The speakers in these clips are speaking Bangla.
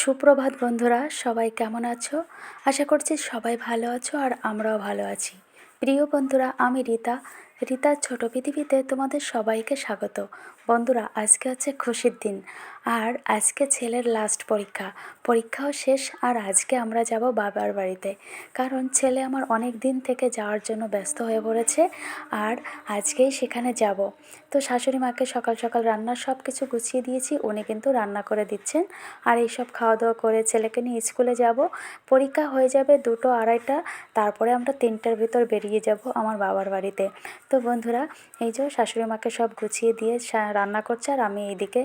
সুপ্রভাত বন্ধুরা, সবাই কেমন আছো? আশা করছি সবাই ভালো আছো আর আমরাও ভালো আছি। প্রিয় বন্ধুরা, আমি রিতার ছোট পৃথিবীতে তোমাদের সবাইকে স্বাগত। বন্ধুরা, আজকে হচ্ছে খুশির দিন আর আজকে ছেলের লাস্ট পরীক্ষাও শেষ। আর আজকে আমরা যাব বাবার বাড়িতে, কারণ ছেলে আমার অনেক দিন থেকে যাওয়ার জন্য ব্যস্ত হয়ে পড়েছে আর আজকেই সেখানে যাব। তো শাশুড়ি মাকে সকাল সকাল রান্নার সব কিছু গুছিয়ে দিয়েছি, উনি কিন্তু রান্না করে দিচ্ছেন। আর এইসব খাওয়া দাওয়া করে ছেলেকে নিয়ে স্কুলে যাব। পরীক্ষা হয়ে যাবে 2টো 2:30, তারপরে আমরা 3টার ভিতর বেরিয়ে যাব আমার বাবার বাড়িতে। তো বন্ধুরা, এই যে শাশুড়ি মাকে সব গুছিয়ে দিয়ে রান্না করছে আর আমি এইদিকে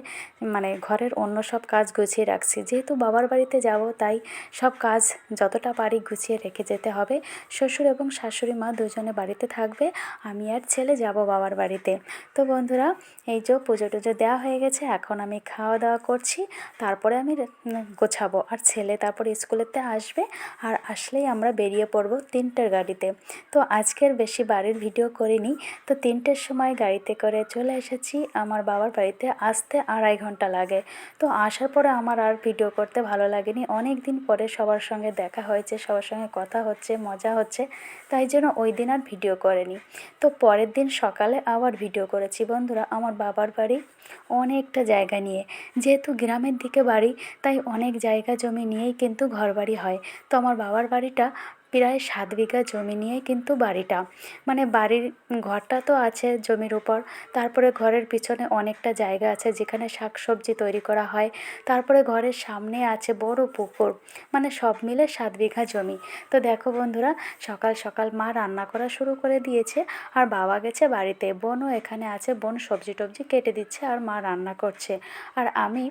ঘরের অন্য সব কাজ গুছিয়ে রাখছি। যেহেতু বাবার বাড়িতে যাব, তাই সব কাজ যতটা পারি গুছিয়ে রেখে যেতে হবে। শ্বশুর এবং শাশুড়ি মা দুজনে বাড়িতে থাকবে, আমি আর ছেলে যাব বাবার বাড়িতে। তো বন্ধুরা, এই যে পুজো টুজো দেওয়া হয়ে গেছে, এখন আমি খাওয়া দাওয়া করছি, তারপরে আমি গোছাবো আর ছেলে তারপরে স্কুলেতে আসবে। আর আসলেই আমরা বেরিয়ে পড়বো 3টার গাড়িতে। তো আজকের বেশি বাড়ির ভিডিও করিনি। তো 3টার সময় গাড়িতে করে চলে এসেছি আমার বাবার বাড়িতে। আসতে 2.5 ঘন্টা লাগে। তো আসার পরে আমার আর ভিডিও করতে ভালো লাগেনি। অনেক দিন পরে সবার সঙ্গে দেখা হয়েছে, সবার সঙ্গে কথা হচ্ছে, মজা হচ্ছে, তাই জন্য ওই দিন আর ভিডিও করিনি। তো পরের দিন সকালে আবার ভিডিও করেছি। বন্ধুরা, আমার বাবার বাড়ি অনেকটা জায়গা নিয়ে, যেহেতু গ্রামের দিকে বাড়ি, তাই অনেক জায়গা জমি নিয়েই কিন্তু ঘরবাড়ি হয়। তো আমার বাবার বাড়িটা প্রায় 7 বিঘা জমি নিয়ে কিন্তু বাড়িটা, বাড়ির ঘরটা তো আছে জমির উপর, তারপরে ঘরের পিছনে অনেকটা জায়গা আছে যেখানে শাকসবজি তৈরি করা হয়, তারপরে ঘরের সামনে আছে বড় পুকুর, সব মিলে 7 বিঘা জমি। তো দেখো বন্ধুরা, সকাল সকাল মা রান্না করা শুরু করে দিয়েছে আর বাবা গেছে বাড়িতে, বোনও এখানে আছে, বোন সবজি টবজি কেটে দিচ্ছে আর মা রান্না করছে। আর আমি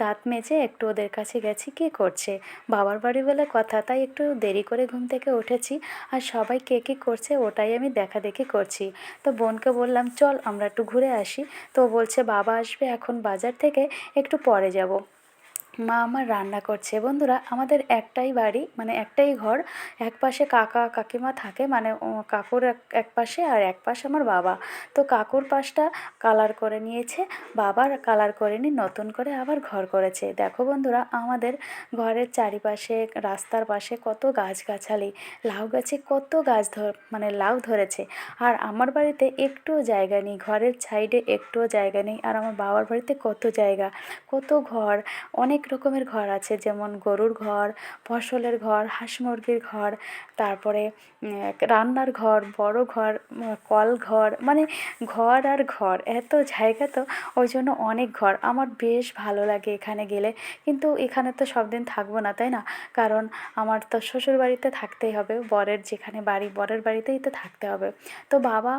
দাঁত মেজে একটু ওদের কাছে গেছি কী করছে, বাবার বাড়ি বলে কথা, তাই একটু দেরি করে ঘুম থেকে উঠেছি। আর সবাই কে কী করছে ওটাই আমি দেখাদেখি করছি। তো বোনকে বললাম চল আমরা একটু ঘুরে আসি। তো বলছে বাবা আসবে এখন বাজার থেকে, একটু পরে যাব। মা আমার রান্না করছে। বন্ধুরা, আমাদের একটাই বাড়ি, একটাই ঘর। এক পাশে কাকা কাকিমা থাকে, কাকুর এক পাশে আর এক পাশে আমার বাবা। তো কাকুর পাশটা কালার করে নিয়েছে, বাবার কালার করেনি, নতুন করে আবার ঘর করেছে। দেখো বন্ধুরা, আমাদের ঘরের চারিপাশে রাস্তার পাশে কত গাছগাছালি, লাউ গাছে কত লাউ ধরেছে। আর আমার বাড়িতে একটুও জায়গা নেই, ঘরের সাইডে একটুও জায়গা নেই। আর আমার বাবার বাড়িতে কত জায়গা, কত ঘর, অনেক রকমের ঘর আছে, যেমন গরুর ঘর, ফসলের ঘর, হাঁস মুরগির ঘর, তারপরে রান্নার ঘর, বড় ঘর, কল ঘর, ঘর আর ঘর, এত জায়গা। তো ওই জন্য অনেক ঘর, আমার বেশ ভালো লাগে এখানে গেলে। কিন্তু এখানে তো সব দিন থাকবো না, তাই না? কারণ আমার তো শ্বশুর বাড়িতে থাকতেই হবে, বরের যেখানে বাড়ি বরের বাড়িতেই তো থাকতে হবে। তো বাবা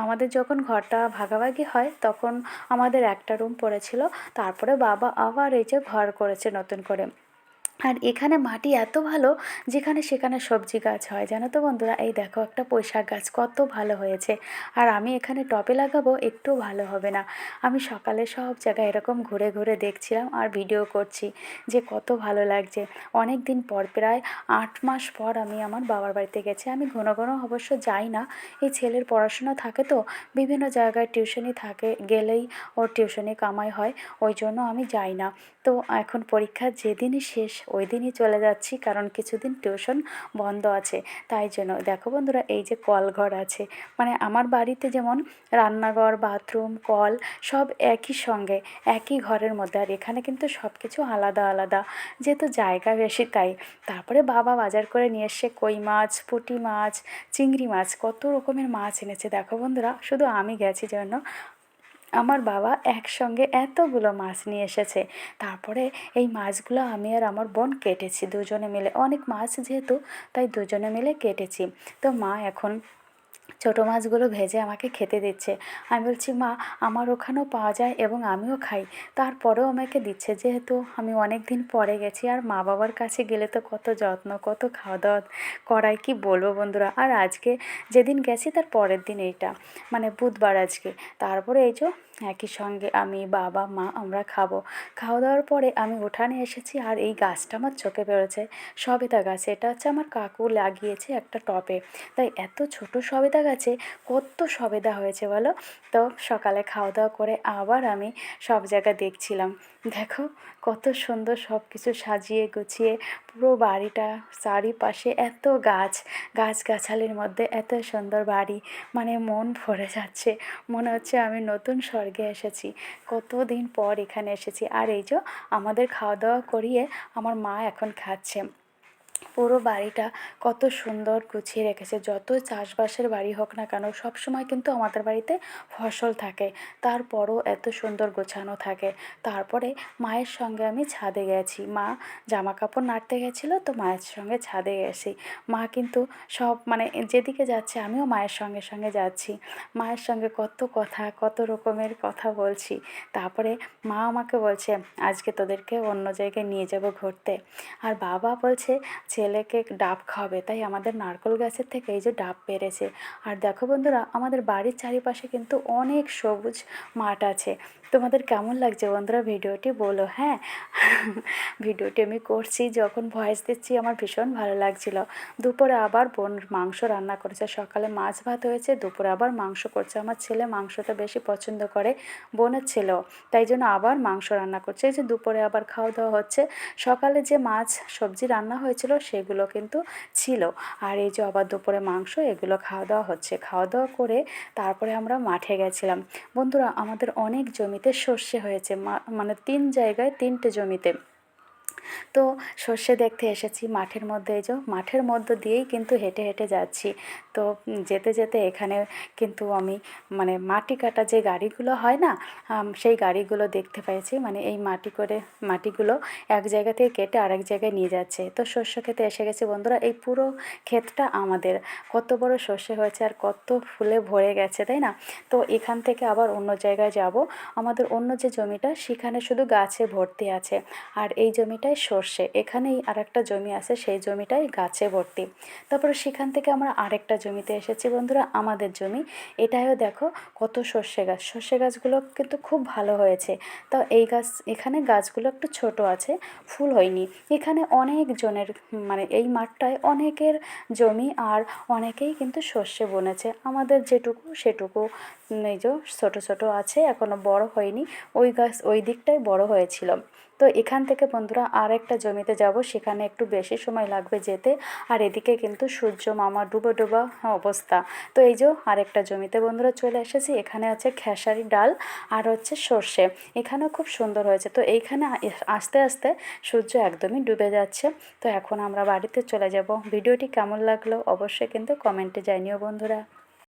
আমাদের যখন ঘরটা ভাগাভাগি হয় তখন আমাদের একটা রুম পড়েছিল, তারপরে বাবা আবার এই যে ঘর করেছে নতুন করে। আর এখানে মাটি এত ভালো, যেখানে সেখানে সবজি গাছ হয়, জানো তো বন্ধুরা। এই দেখো একটা পুঁইশাক গাছ কত ভালো হয়েছে। আর আমি এখানে টবে লাগাবো, একটু ভালো হবে না। আমি সকালে সব জায়গায় এরকম ঘুরে ঘুরে দেখছিলাম আর ভিডিও করছি যে কত ভালো লাগছে। অনেক দিন পর, প্রায় 8 মাস পর আমি আমার বাবার বাড়িতে গেছি। আমি ঘন ঘন অবশ্য যাই না, এই ছেলের পড়াশোনা থাকে তো, বিভিন্ন জায়গায় টিউশনি থাকে, গেলেই ওর টিউশনি কামাই হয়, ওই জন্য আমি যাই না। তো এখন পরীক্ষা যেদিনই শেষ ওই দিনই চলে যাচ্ছি, কারণ কিছুদিন টিউশন বন্ধ আছে, তাই জন্য। দেখো বন্ধুরা, এই যে কলঘর আছে, আমার বাড়িতে যেমন রান্নাঘর, বাথরুম, কল সব একই সঙ্গে একই ঘরের মধ্যে, আর এখানে কিন্তু সব কিছু আলাদা আলাদা, যেহেতু জায়গা বেশি তাই। তারপরে বাবা বাজার করে নিয়ে এসে কই মাছ, পুঁটি মাছ, চিংড়ি মাছ, কত রকমের মাছ এনেছে। দেখো বন্ধুরা, শুধু আমি গেছি জন্য আমার বাবা একসঙ্গে এতগুলো মাছ নিয়ে এসেছে। তারপরে এই মাছগুলো আমি আর আমার বোন কেটেছি দুজনে মিলে, অনেক মাছ যেহেতু, তাই দুজনে মিলে কেটেছি। তো মা এখন ছোটো মাছগুলো ভেজে আমাকে খেতে দিচ্ছে। আমি বলছি মা, আমার ওখানেও পাওয়া যায় এবং আমিও খাই, তারপরেও আমাকে দিচ্ছে, যেহেতু আমি অনেক দিন পরে গেছি। আর মা বাবার কাছে গেলে তো কত যত্ন, কত খাওয়া দাওয়া করায়, কি বলবো বন্ধুরা। আর আজকে যেদিন গেছি তার পরের দিন এইটা, বুধবার আজকে। তারপরে এই যে একই সঙ্গে আমি, বাবা, মা আমরা খাবো। খাওয়া দাওয়ার পরে আমি উঠানে এসেছি, আর এই গাছটা আমার চোখে বেরোচ্ছে, সবেদা গাছ। এটা হচ্ছে আমার কাকু লাগিয়েছে একটা টবে, তাই এত ছোট সবেদা গাছে কত সবেদা হয়েছে বলো। তো সকালে খাওয়া দাওয়া করে আবার আমি সব জায়গা দেখছিলাম। দেখো কত সুন্দর সব কিছু সাজিয়ে গুছিয়ে পুরো বাড়িটা, চারিপাশে এত গাছগাছালির মধ্যে এত সুন্দর বাড়ি, মানে মন ভরে যাচ্ছে। মনে হচ্ছে আমি নতুন স্বর্গে এসেছি, কতদিন পর এখানে এসেছি। আর এই যে আমাদের খাওয়া দাওয়া করিয়ে আমার মা এখন খাচ্ছে। পুরো বাড়িটা কত সুন্দর গুছিয়ে রেখেছে। যত চাষবাসের বাড়ি হোক না কেন, সব সময় কিন্তু আমাদের বাড়িতে ফসল থাকে, তারপরও এত সুন্দর গোছানো থাকে। তারপরে মায়ের সঙ্গে আমি ছাদে গেছি, মা জামা কাপড় নাড়তে গেছিলো, তো মায়ের সঙ্গে ছাদে গেছি। মা কিন্তু সব মানে যেদিকে যাচ্ছে আমিও মায়ের সঙ্গে সঙ্গে যাচ্ছি। মায়ের সঙ্গে কত কথা, কত রকমের কথা বলছি। তারপরে মা আমাকে বলছে আজকে তোদেরকে অন্য জায়গায় নিয়ে যাব ঘুরতে। আর বাবা বলছে ছেলেকে ডাব খাওয়াবে, তাই আমাদের নারকেল গাছের থেকে এই যে ডাব পেড়েছে। আর দেখো বন্ধুরা, আমাদের বাড়ির চারিপাশে কিন্তু অনেক সবুজ মাঠ আছে। তোমাদের কেমন লাগছে বন্ধুরা ভিডিওটি বলো, হ্যাঁ। ভিডিওটি আমি করছি যখন ভয়েস দিচ্ছি আমার ভীষণ ভালো লাগছিল। দুপুরে আবার বোন মাংস রান্না করেছে, সকালে মাছ ভাত হয়েছে, দুপুরে আবার মাংস করছে। আমার ছেলে মাংসটা বেশি পছন্দ করে, বোনের ছেলেও, তাই জন্য আবার মাংস রান্না করছে। এই যে দুপুরে আবার খাওয়া দাওয়া হচ্ছে। সকালে যে মাছ সবজি রান্না হয়েছিল সেগুলো কিন্তু ছিল, আর এই যে আবার দুপুরে মাংস, এগুলো খাওয়া দাওয়া হচ্ছে। খাওয়া দাওয়া করে তারপরে আমরা মাঠে গেছিলাম। বন্ধুরা, আমাদের অনেক জমিতে সর্ষে হয়েছে, মানে 3 জায়গায় 3টে জমিতে। তো সর্ষে দেখতে এসেছি মাঠের মধ্যে। এই যে মাঠের মধ্য দিয়েই কিন্তু হেঁটে হেঁটে যাচ্ছি। তো যেতে যেতে এখানে কিন্তু আমি মানে মাটি কাটা যে গাড়িগুলো হয় না, সেই গাড়িগুলো দেখতে পেয়েছি। মানে এই মাটিগুলো এক জায়গা থেকে কেটে আরেক জায়গায় নিয়ে যাচ্ছে। তো শস্য খেতে এসে গেছি বন্ধুরা। এই পুরো ক্ষেতটা আমাদের। কত বড় সর্ষে হয়েছে আর কত ফুলে ভরে গেছে, তাই না? তো এখান থেকে আবার অন্য জায়গায় যাব। আমাদের অন্য যে জমিটা সেখানে শুধু গাছে ভর্তি আছে, আর এই জমিটায় সর্ষে। এখানেই আরেকটা জমি আছে, সেই জমিটাই গাছে ভর্তি। তারপরে সেখান থেকে আমরা আরেকটা জমিতে এসেছি বন্ধুরা, আমাদের জমি। এটাও দেখো কত সর্ষে গাছগুলো কিন্তু খুব ভালো হয়েছে। তো এখানে গাছগুলো একটু ছোট আছে, ফুল হয়নি। এখানে অনেক জনের মানে এই মাঠটায় অনেকের জমি, আর অনেকেই কিন্তু সর্ষে বুনেছে। আমাদের যেটুকু সেটুকু এই যে ছোটো ছোটো আছে, এখনও বড় হয়নি। ওই গাছ ওই দিকটাই বড় হয়েছিল। তো এখান থেকে বন্ধুরা আর একটা জমিতে যাব, সেখানে একটু বেশি সময় লাগবে যেতে। আর এদিকে কিন্তু সূর্য মামা ডুবো ডুবা অবস্থা। তো এই যে আরেকটা জমিতে বন্ধুরা চলে এসেছি। এখানে আছে খেসারি ডাল আর হচ্ছে সর্ষে। এখানেও খুব সুন্দর হয়েছে। তো এইখানে আস্তে আস্তে সূর্য একদমই ডুবে যাচ্ছে। তো এখন আমরা বাড়িতে চলে যাব। ভিডিওটি কেমন লাগলো অবশ্যই কিন্তু কমেন্টে জানিও বন্ধুরা।